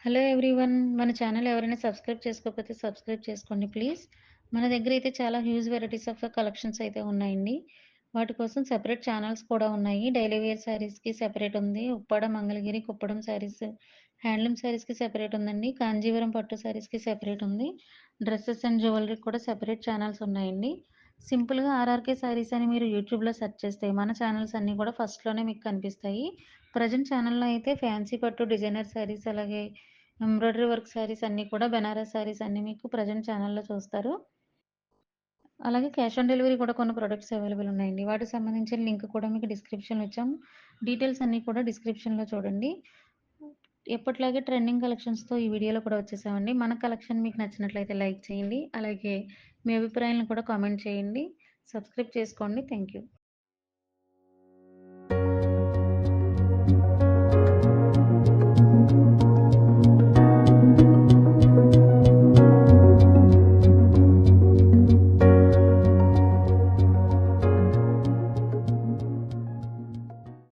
Hello everyone. మన channel ఎవరైనా subscribe చేసుకోకపోతే సబ్స్క్రైబ్ చేసుకోండి ప్లీజ్. మన దగ్గరైతే చాలా హ్యూజ్ వెరైటీస్ ఆఫ్ కలెక్షన్స్ అయితే ఉన్నాయండి. వాటి కోసం సెపరేట్ ఛానల్స్ కూడా ఉన్నాయి. డైలీ వేర్ శారీస్‌కి సెపరేట్ ఉంది. ఉప్పాడ, మంగళగిరి, కుప్పడం శారీస్, హ్యాండ్లూమ్ శారీస్‌కి సెపరేట్ ఉందండి. కాంజీవరం పట్టు శారీస్‌కి సెపరేట్ ఉంది. డ్రెసెస్ అండ్ జ్యువెలరీకి కూడా సెపరేట్ ఛానల్స్ ఉన్నాయండి. సింపుల్‌గా ఆర్ఆర్‌కే శారీస్ అని మీరు యూట్యూబ్‌లో సెర్చ్ చేస్తే మన ఛానల్స్ అన్నీ కూడా ఫస్ట్‌లోనే మీకు కనిపిస్తాయి. ప్రెజెంట్ ఛానల్‌లో అయితే ఫ్యాన్సీ పట్టు, డిజైనర్ శారీస్ అలాగే ఎంబ్రాయిడరీ వర్క్ శారీస్ అన్నీ కూడా బెనారస్ శారీస్ అన్నీ మీకు ప్రెజెంట్ ఛానల్‌లో చూస్తారు. అలాగే క్యాష్ ఆన్ డెలివరీ కూడా కొన్ని ప్రొడక్ట్స్ అవైలబుల్ ఉన్నాయండి. వాటికి సంబంధించిన లింక్ కూడా మీకు డిస్క్రిప్షన్‌లో ఇచ్చాము. డీటెయిల్స్ అన్నీ కూడా డిస్క్రిప్షన్‌లో చూడండి. ఎప్పటిలాగే ట్రెండింగ్ కలెక్షన్స్‌తో ఈ వీడియోలో కూడా వచ్చేసామండి. మన కలెక్షన్ మీకు నచ్చినట్లయితే లైక్ చేయండి. అలాగే మీ అభిప్రాయాలను కూడా కామెంట్ చేయండి. సబ్స్క్రైబ్ చేసుకోండి. Thank you.